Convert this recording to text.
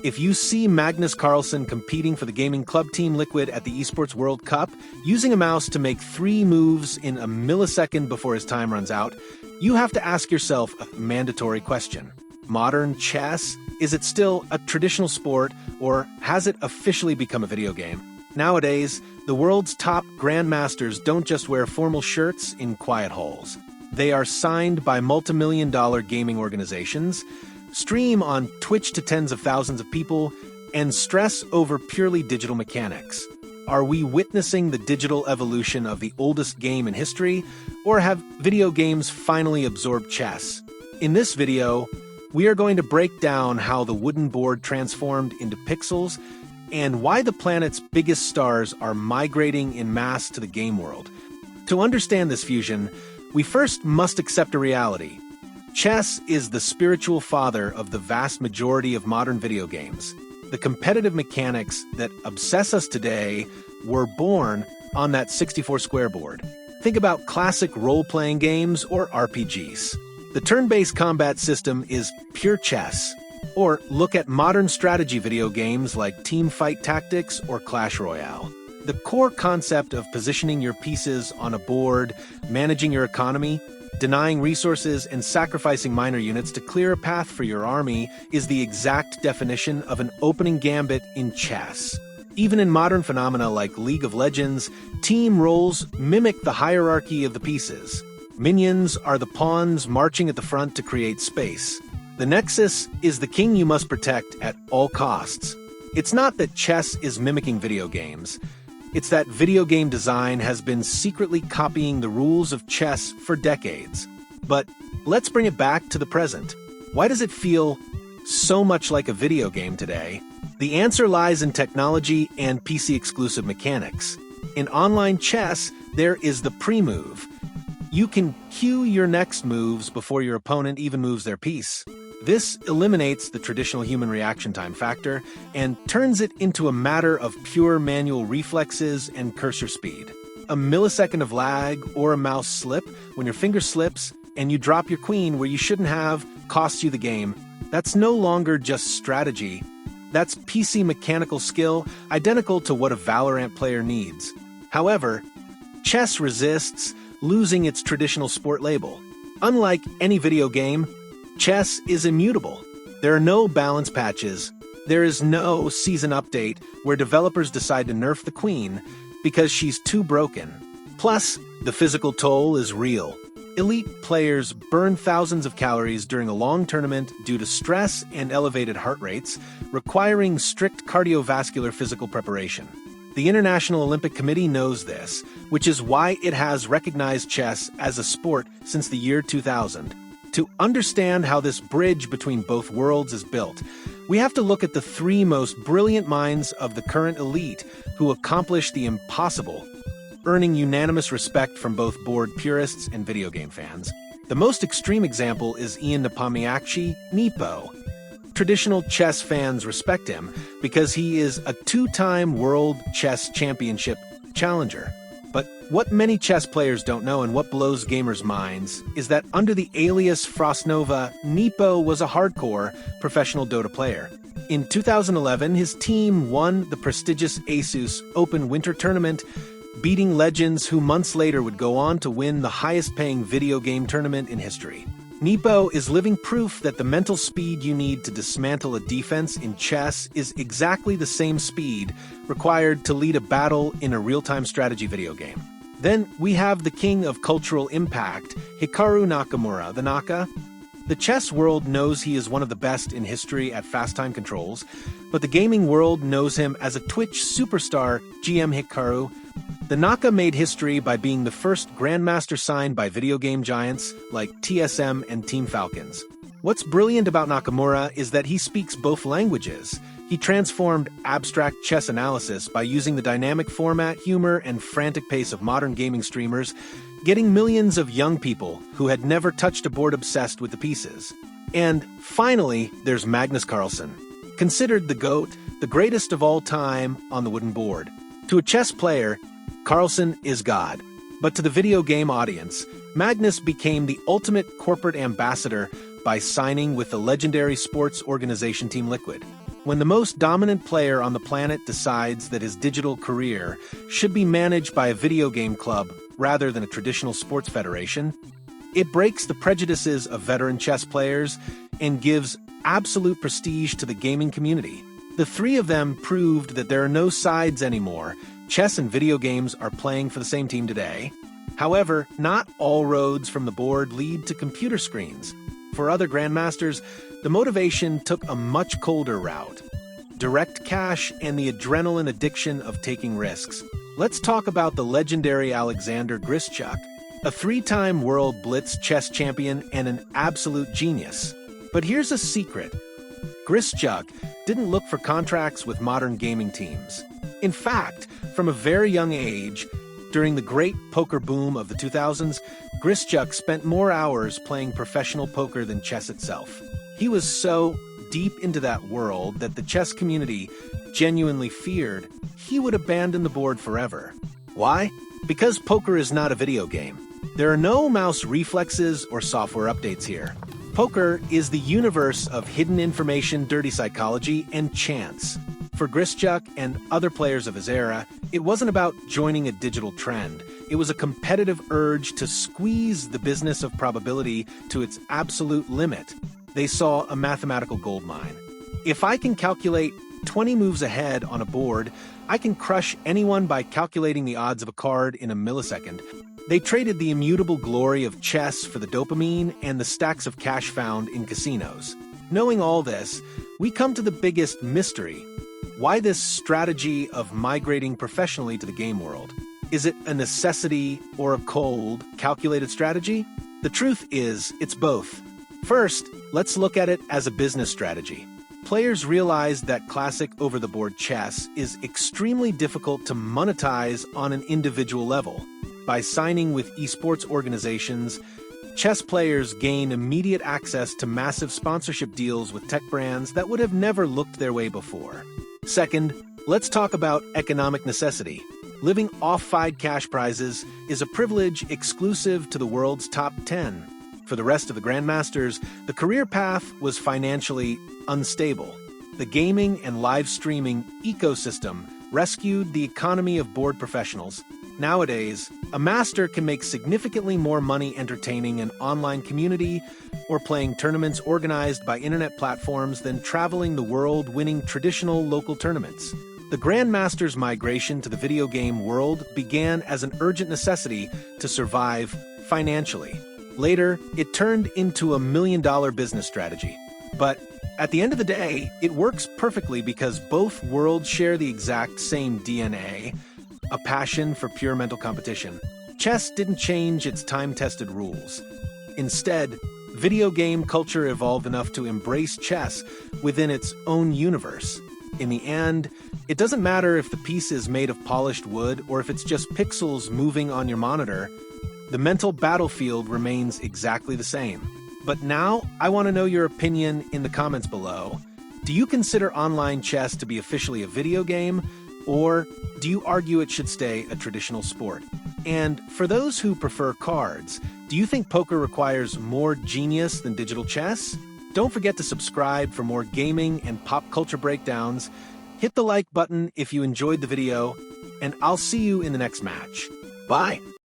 If you see Magnus Carlsen competing for the gaming club team Liquid at the Esports World Cup, using a mouse to make 3 moves in a millisecond before his time runs out, you have to ask yourself a mandatory question. Modern chess? Is it still a traditional sport, or has it officially become a video game? Nowadays, the world's top Grandmasters don't just wear formal shirts in quiet halls. They are signed by multi-million-dollar gaming organizations, stream on Twitch to tens of thousands of people, and stress over purely digital mechanics. Are we witnessing the digital evolution of the oldest game in history, or have video games finally absorbed chess? In this video, we are going to break down how the wooden board transformed into pixels and why the planet's biggest stars are migrating en masse to the game world. To understand this fusion, we first must accept a reality. Chess is the spiritual father of the vast majority of modern video games. The competitive mechanics that obsess us today were born on that 64-square board. Think about classic role-playing games or RPGs. The turn-based combat system is pure chess. Or look at modern strategy video games like Teamfight Tactics or Clash Royale. The core concept of positioning your pieces on a board, managing your economy, denying resources, and sacrificing minor units to clear a path for your army is the exact definition of an opening gambit in chess. Even in modern phenomena like League of Legends, team roles mimic the hierarchy of the pieces. Minions are the pawns marching at the front to create space. The nexus is the king you must protect at all costs. It's not that chess is mimicking video games. It's that video game design has been secretly copying the rules of chess for decades. But let's bring it back to the present. Why does it feel so much like a video game today? The answer lies in technology and PC-exclusive mechanics. In online chess, there is the pre-move. You can cue your next moves before your opponent even moves their piece. This eliminates the traditional human reaction time factor and turns it into a matter of pure manual reflexes and cursor speed. A millisecond of lag or a mouse slip when your finger slips and you drop your queen where you shouldn't have costs you the game. That's no longer just strategy. That's PC mechanical skill identical to what a Valorant player needs. However, chess resists losing its traditional sport label. Unlike any video game, chess is immutable. There are no balance patches. There is no season update where developers decide to nerf the queen because she's too broken. Plus, the physical toll is real. Elite players burn thousands of calories during a long tournament due to stress and elevated heart rates, requiring strict cardiovascular physical preparation. The International Olympic Committee knows this, which is why it has recognized chess as a sport since the year 2000. To understand how this bridge between both worlds is built, we have to look at the 3 most brilliant minds of the current elite who accomplished the impossible, earning unanimous respect from both board purists and video game fans. The most extreme example is Ian Nepomniachtchi, Nepo. Traditional chess fans respect him because he is a 2-time World Chess Championship challenger. But what many chess players don't know and what blows gamers' minds is that under the alias Frostnova, Nepo was a hardcore professional DotA player. In 2011, his team won the prestigious Asus Open Winter Tournament, beating legends who months later would go on to win the highest-paying video game tournament in history. Nepo is living proof that the mental speed you need to dismantle a defense in chess is exactly the same speed required to lead a battle in a real-time strategy video game. Then we have the king of cultural impact, Hikaru Nakamura, the Naka. The chess world knows he is one of the best in history at fast time controls, but the gaming world knows him as a Twitch superstar, GM Hikaru. The Naka made history by being the first Grandmaster signed by video game giants like TSM and Team Falcons. What's brilliant about Nakamura is that he speaks both languages. He transformed abstract chess analysis by using the dynamic format, humor, and frantic pace of modern gaming streamers, getting millions of young people who had never touched a board obsessed with the pieces. And finally, there's Magnus Carlsen, considered the GOAT, the greatest of all time on the wooden board. To a chess player, Carlsen is God. But to the video game audience, Magnus became the ultimate corporate ambassador by signing with the legendary sports organization Team Liquid. When the most dominant player on the planet decides that his digital career should be managed by a video game club rather than a traditional sports federation, it breaks the prejudices of veteran chess players and gives absolute prestige to the gaming community. The three of them proved that there are no sides anymore. Chess and video games are playing for the same team today. However, not all roads from the board lead to computer screens. For other Grandmasters, the motivation took a much colder route: direct cash and the adrenaline addiction of taking risks. Let's talk about the legendary Alexander Grischuk, a three-time World Blitz chess champion and an absolute genius. But here's a secret. Grischuk didn't look for contracts with modern gaming teams. In fact, from a very young age, during the great poker boom of the 2000s, Grischuk spent more hours playing professional poker than chess itself. He was so deep into that world that the chess community genuinely feared he would abandon the board forever. Why? Because poker is not a video game. There are no mouse reflexes or software updates here. Poker is the universe of hidden information, dirty psychology, and chance. For Grischuk and other players of his era, it wasn't about joining a digital trend. It was a competitive urge to squeeze the business of probability to its absolute limit. They saw a mathematical goldmine. If I can calculate 20 moves ahead on a board, I can crush anyone by calculating the odds of a card in a millisecond. They traded the immutable glory of chess for the dopamine and the stacks of cash found in casinos. Knowing all this, we come to the biggest mystery. Why this strategy of migrating professionally to the game world? Is it a necessity or a cold, calculated strategy? The truth is, it's both. First, let's look at it as a business strategy. Players realized that classic over-the-board chess is extremely difficult to monetize on an individual level. By signing with esports organizations, chess players gain immediate access to massive sponsorship deals with tech brands that would have never looked their way before. Second, let's talk about economic necessity. Living off FIDE cash prizes is a privilege exclusive to the world's top 10. For the rest of the Grandmasters, the career path was financially unstable. The gaming and live streaming ecosystem rescued the economy of board professionals. Nowadays, a master can make significantly more money entertaining an online community or playing tournaments organized by internet platforms than traveling the world winning traditional local tournaments. The Grandmasters' migration to the video game world began as an urgent necessity to survive financially. Later, it turned into a million-dollar business strategy. But at the end of the day, it works perfectly because both worlds share the exact same DNA, a passion for pure mental competition. Chess didn't change its time-tested rules. Instead, video game culture evolved enough to embrace chess within its own universe. In the end, it doesn't matter if the piece is made of polished wood or if it's just pixels moving on your monitor. The mental battlefield remains exactly the same. But now, I want to know your opinion in the comments below. Do you consider online chess to be officially a video game, or do you argue it should stay a traditional sport? And for those who prefer cards, do you think poker requires more genius than digital chess? Don't forget to subscribe for more gaming and pop culture breakdowns. Hit the like button if you enjoyed the video, and I'll see you in the next match. Bye!